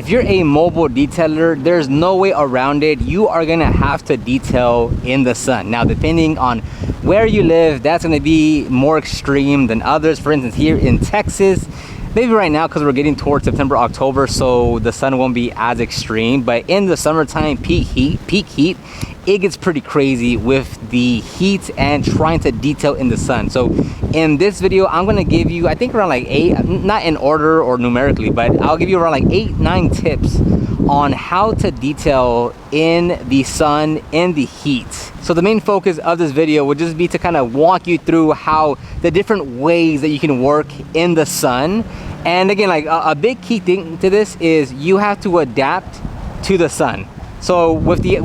If you're a mobile detailer, there's no way around it. You are gonna have to detail in the sun. Now, depending on where you live, that's gonna be more extreme than others. For instance, here in Texas, maybe right now because we're getting towards September, October, so the sun won't be as extreme. But in the summertime, peak heat, it gets pretty crazy with the heat and trying to detail in the sun. So in this video, I'm gonna give you, I think around like 8, not in order or numerically, but I'll give you around like 8-9 tips on how to detail in the sun, in the heat. So the main focus of this video would just be to kind of walk you through how the different ways that you can work in the sun. And again, like a big key thing to this is you have to adapt to the sun. So with the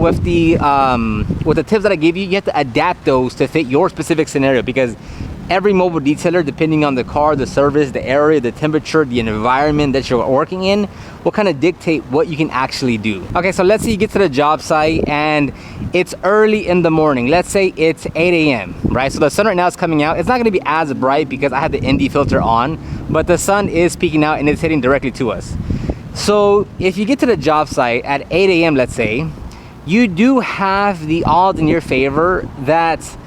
tips that I give you, you have to adapt those to fit your specific scenario, because every mobile detailer, depending on the car, the service, the area, the temperature, the environment that you're working in, will kind of dictate what you can actually do. Okay, so let's say you get to the job site and it's early in the morning. Let's say it's 8 a.m., right? So the sun right now is coming out. It's not gonna be as bright because I have the ND filter on, but the sun is peeking out and it's hitting directly to us. So if you get to the job site at 8 a.m., let's say, you do have the odds in your favor that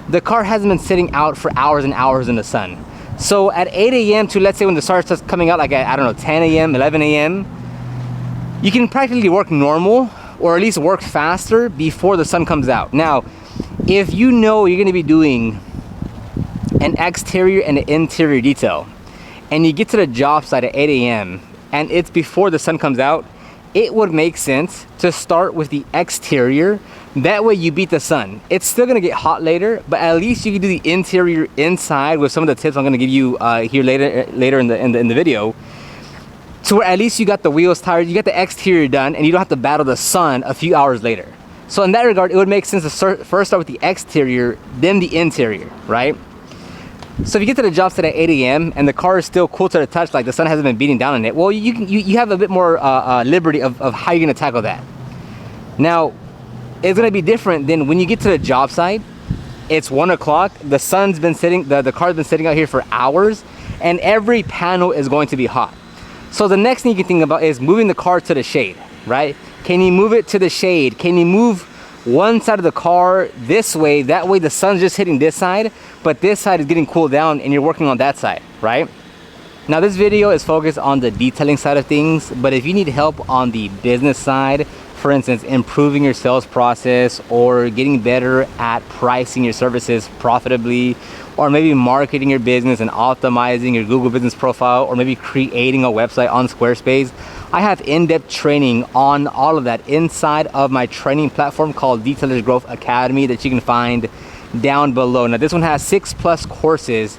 the car hasn't been sitting out for hours and hours in the sun. So at 8 a.m. to, let's say, when the sun starts coming out, like at, I don't know, 10 a.m., 11 a.m., you can practically work normal, or at least work faster before the sun comes out. Now, if you know you're gonna be doing an exterior and an interior detail, and you get to the job site at 8 a.m., and it's before the sun comes out, it would make sense to start with the exterior. That way you beat the sun. It's still gonna get hot later, but at least you can do the interior inside with some of the tips I'm gonna give you here later in the video. So where at least you got the wheels, tires, you got the exterior done, and you don't have to battle the sun a few hours later. So in that regard, it would make sense to first start with the exterior, then the interior, right? So if you get to the job site at 8 a.m. and the car is still cool to the touch, like the sun hasn't been beating down on it, well, you have a bit more liberty of how you're gonna tackle that. Now, it's gonna be different than when you get to the job site. It's 1 o'clock, the sun's been sitting, the car's been sitting out here for hours, and every panel is going to be hot. So the next thing you can think about is moving the car to the shade, right? Can you move it to the shade? Can you move one side of the car this way? That way the sun's just hitting this side, but this side is getting cooled down and you're working on that side, right? Now this video is focused on the detailing side of things, but if you need help on the business side, for instance, improving your sales process or getting better at pricing your services profitably, or maybe marketing your business and optimizing your Google business profile, or maybe creating a website on Squarespace, I have in-depth training on all of that inside of my training platform called Detailers Growth Academy that you can find down below. Now this one has 6+ courses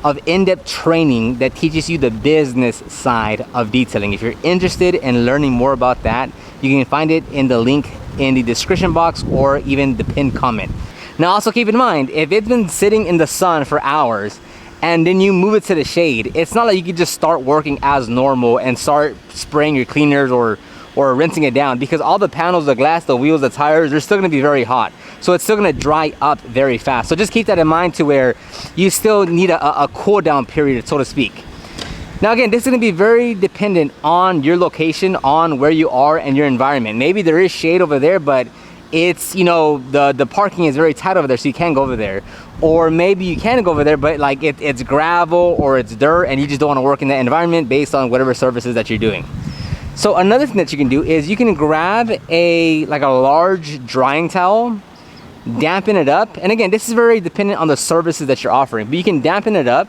of in-depth training that teaches you the business side of detailing. If you're interested in learning more about that, you can find it in the link in the description box or even the pinned comment. Now also keep in mind, if it's been sitting in the sun for hours and then you move it to the shade, it's not like you can just start working as normal and start spraying your cleaners or rinsing it down, because all the panels, the glass, the wheels, the tires, they're still gonna be very hot. So it's still gonna dry up very fast. So just keep that in mind, to where you still need a cool down period, so to speak. Now again, this is gonna be very dependent on your location, on where you are and your environment. Maybe there is shade over there, but it's, you know, the parking is very tight over there, so you can't go over there. Or maybe you can go over there, but like it's gravel or it's dirt and you just don't wanna work in that environment based on whatever services that you're doing. So another thing that you can do is you can grab a large drying towel, dampen it up. And again, this is very dependent on the services that you're offering, but you can dampen it up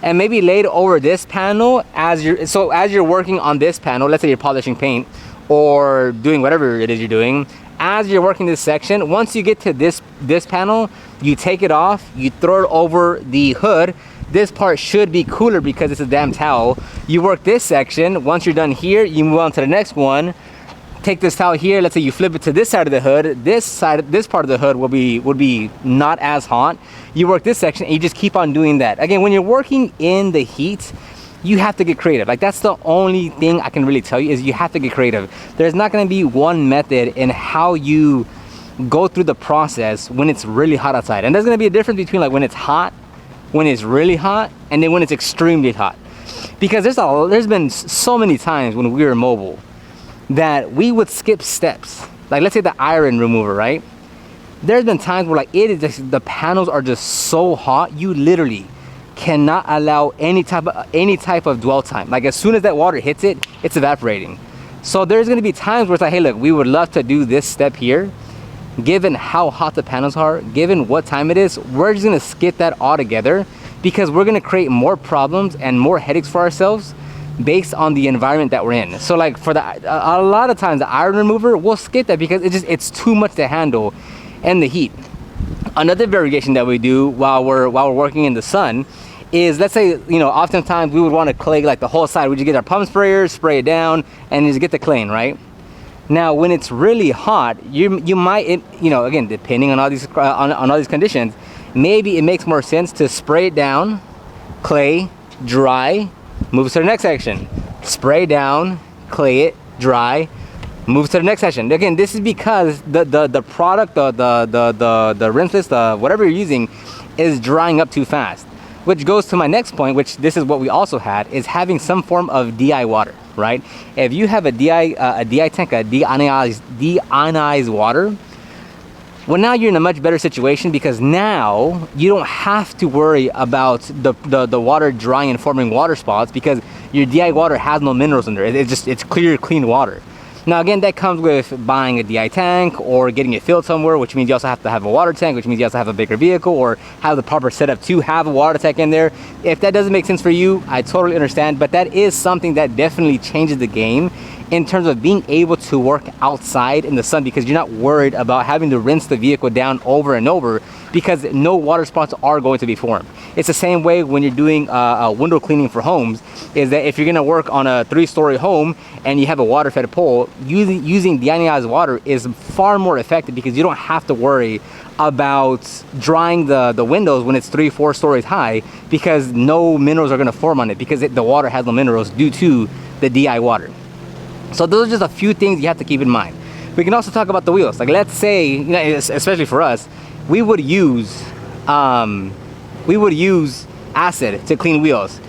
and maybe lay it over this panel as you're working on this panel. Let's say you're polishing paint or doing whatever it is you're doing. As you're working this section, once you get to this panel, you take it off, you throw it over the hood. This part should be cooler because it's a damn towel. You work this section. Once you're done here, you move on to the next one. Take this towel here, let's say you flip it to this side of the hood. This part of the hood would be not as hot. You work this section and you just keep on doing that. Again, when you're working in the heat, you have to get creative. Like, that's the only thing I can really tell you, is you have to get creative. There's not gonna be one method in how you go through the process when it's really hot outside. And there's gonna be a difference between like when it's hot, when it's really hot, and then when it's extremely hot. Because there's been so many times when we were mobile that we would skip steps. Like let's say the iron remover, right? There's been times where like it is just, the panels are just so hot, you literally cannot allow any type of dwell time. Like as soon as that water hits it, it's evaporating. So there's gonna be times where it's like, hey look, we would love to do this step here. Given how hot the panels are, given what time it is, we're just gonna skip that altogether because we're gonna create more problems and more headaches for ourselves based on the environment that we're in. So like for a lot of times the iron remover, we'll skip that because it's too much to handle and the heat. Another variation that we do while we're working in the sun is, let's say, you know, oftentimes we would want to clay like the whole side. We just get our pump sprayer, spray it down, and just get the claying, right? Now, when it's really hot, you might, you know, again, depending on all these on all these conditions, maybe it makes more sense to spray it down, clay, dry, move to the next section, spray down, clay it, dry, move to the next section. Again, this is because the product, the rinseless, whatever you're using, is drying up too fast. Which goes to my next point, which this is what we also had, is having some form of DI water, right? If you have a DI tank, a deionized water, well, now you're in a much better situation because now you don't have to worry about the water drying and forming water spots because your DI water has no minerals in there. It's clear, clean water. Now again, that comes with buying a DI tank or getting it filled somewhere, which means you also have to have a water tank, which means you also have a bigger vehicle or have the proper setup to have a water tank in there. If that doesn't make sense for you, I totally understand, but that is something that definitely changes the game in terms of being able to work outside in the sun because you're not worried about having to rinse the vehicle down over and over because no water spots are going to be formed. It's the same way when you're doing window cleaning for homes, is that if you're gonna work on a 3-story home and you have a water fed pole, using deionized water is far more effective because you don't have to worry about drying the windows when it's 3-4 stories high because no minerals are gonna form on it because the water has no minerals due to the DI water. So those are just a few things you have to keep in mind. We can also talk about the wheels. Like let's say, you know, especially for us, we would use acid to clean wheels.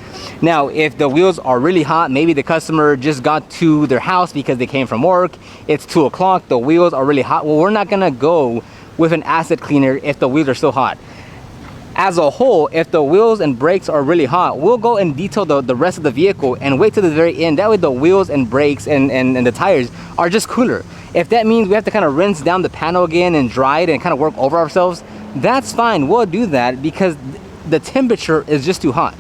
Now, if the wheels are really hot, maybe the customer just got to their house because they came from work, it's 2 o'clock, the wheels are really hot. Well, we're not gonna go with an acid cleaner if the wheels are still hot. As a whole, if the wheels and brakes are really hot, we'll go and detail the rest of the vehicle and wait till the very end. That way the wheels and brakes and the tires are just cooler. If that means we have to kind of rinse down the panel again and dry it and kind of work over ourselves, that's fine. We'll do that because the temperature is just too hot.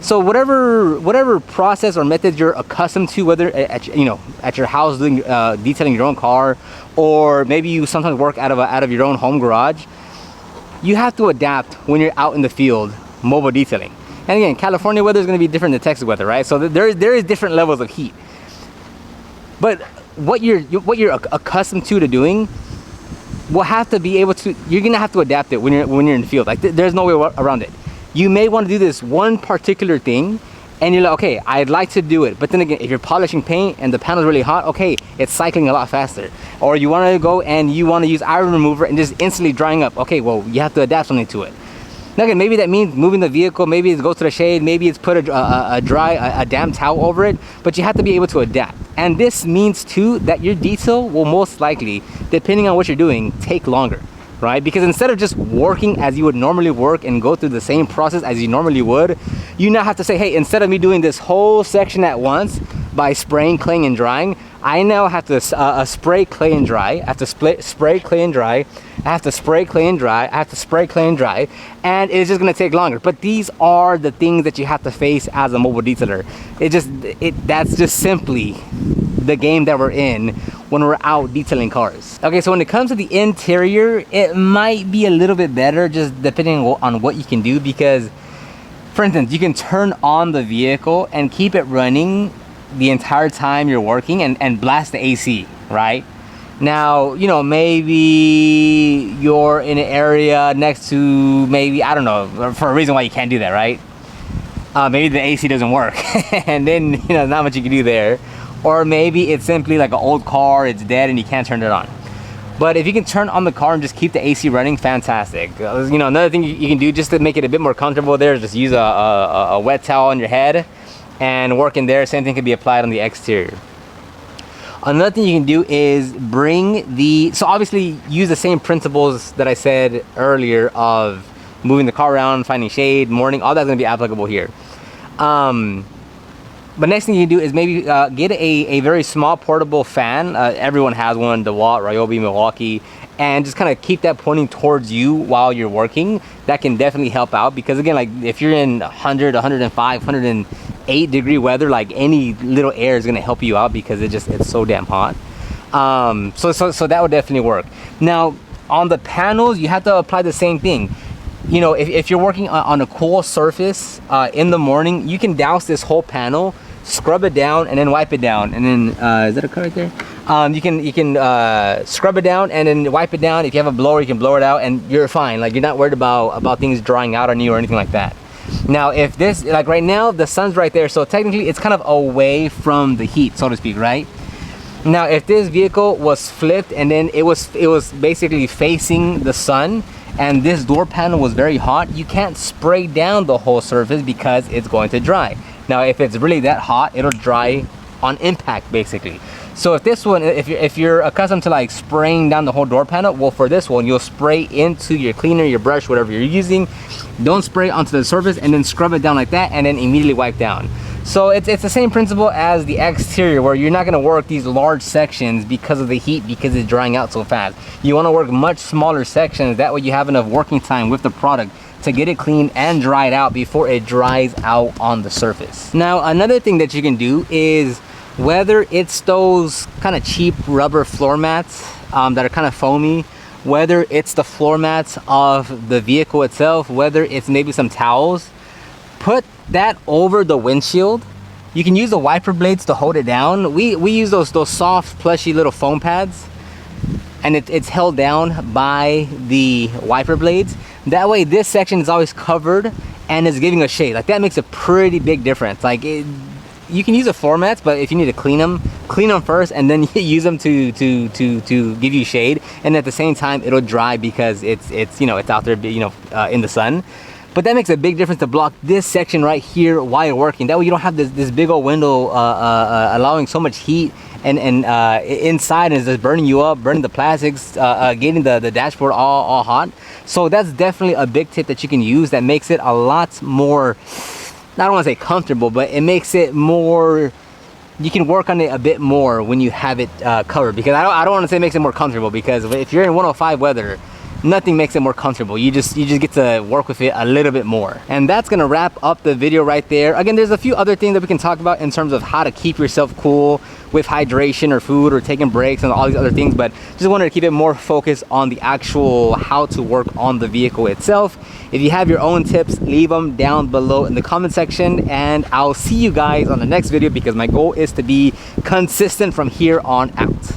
So whatever process or method you're accustomed to, whether at your house doing detailing your own car, or maybe you sometimes work out of your own home garage, you have to adapt when you're out in the field mobile detailing. And again, California weather is going to be different than Texas weather, right? So there is different levels of heat. But what you're accustomed to doing will have to be able to. You're going to have to adapt it when you're in the field. Like there's no way around it. You may want to do this one particular thing and you're like, okay, I'd like to do it. But then again, if you're polishing paint and the panel's really hot, okay, it's cycling a lot faster. Or you want to go and you want to use iron remover and just instantly drying up. Okay, well, you have to adapt something to it. Now again, maybe that means moving the vehicle, maybe it's go to the shade, maybe it's put a damp towel over it, but you have to be able to adapt. And this means too that your detail will most likely, depending on what you're doing, take longer. Right? Because instead of just working as you would normally work and go through the same process as you normally would, you now have to say, hey, instead of me doing this whole section at once by spraying, claying, and drying, I now have to spray, clay, and dry. I have to spray, clay, and dry. I have to spray, clay, and dry. I have to spray, clay, and dry. And it's just going to take longer. But these are the things that you have to face as a mobile detailer. That's just simply the game that we're in when we're out detailing cars. Okay, so when it comes to the interior, it might be a little bit better just depending on what you can do, because for instance, you can turn on the vehicle and keep it running the entire time you're working and blast the AC, right? Now, you know, maybe you're in an area next to, maybe, I don't know, for a reason why you can't do that, right? Maybe the AC doesn't work and then, you know, not much you can do there. Or maybe it's simply like an old car, it's dead and you can't turn it on. But if you can turn on the car and just keep the AC running, fantastic. You know, another thing you can do just to make it a bit more comfortable there is just use a wet towel on your head and work in there. Same thing can be applied on the exterior. Another thing you can do is so obviously use the same principles that I said earlier of moving the car around, finding shade, morning, all that's gonna be applicable here. But next thing you can do is maybe get a very small portable fan. Everyone has one, DeWalt, Ryobi, Milwaukee, and just kind of keep that pointing towards you while you're working. That can definitely help out, because again, like if you're in 100, 105, 108 degree weather, like any little air is gonna help you out because it's so damn hot. So that would definitely work. Now on the panels, you have to apply the same thing. You know, if you're working on a cool surface in the morning, you can douse this whole panel, scrub it down, and then wipe it down. And then is that a cut right there? You can scrub it down and then wipe it down. If you have a blower, you can blow it out, and you're fine. Like you're not worried about things drying out on you or anything like that. Now, if this, like right now, the sun's right there, so technically it's kind of away from the heat, so to speak, right? Now, if this vehicle was flipped and then it was basically facing the sun, and this door panel was very hot, you can't spray down the whole surface because it's going to dry. Now, if it's really that hot, it'll dry on impact, basically. So if this one, if you're accustomed to like spraying down the whole door panel, well, for this one, you'll spray into your cleaner, your brush, whatever you're using. Don't spray onto the surface and then scrub it down like that and then immediately wipe down. So it's the same principle as the exterior, where you're not going to work these large sections because of the heat, because it's drying out so fast. You want to work much smaller sections. That way you have enough working time with the product to get it clean and dried out before it dries out on the surface. Now, another thing that you can do is, whether it's those kind of cheap rubber floor mats that are kind of foamy, whether it's the floor mats of the vehicle itself, whether it's maybe some towels, put that over the windshield. You can use the wiper blades to hold it down. We use those soft, plushy little foam pads, and it's held down by the wiper blades. That way this section is always covered and is giving a shade. Like that makes a pretty big difference. Like you can use the floor mats, but if you need to clean them first and then use them to give you shade, and at the same time it'll dry because it's you know, it's out there, you know, in the sun. But that makes a big difference to block this section right here while you're working. That way you don't have this big old window allowing so much heat and inside, and it's just burning you up, burning the plastics, getting the dashboard all hot. So that's definitely a big tip that you can use that makes it a lot more, I don't want to say comfortable, but it makes it more, you can work on it a bit more when you have it covered. Because I don't want to say it makes it more comfortable, because if you're in 105 weather, nothing makes it more comfortable. You just get to work with it a little bit more. And that's gonna wrap up the video right there. Again, there's a few other things that we can talk about in terms of how to keep yourself cool with hydration or food or taking breaks and all these other things, but just wanted to keep it more focused on the actual how to work on the vehicle itself. If you have your own tips, leave them down below in the comment section, and I'll see you guys on the next video, because my goal is to be consistent from here on out.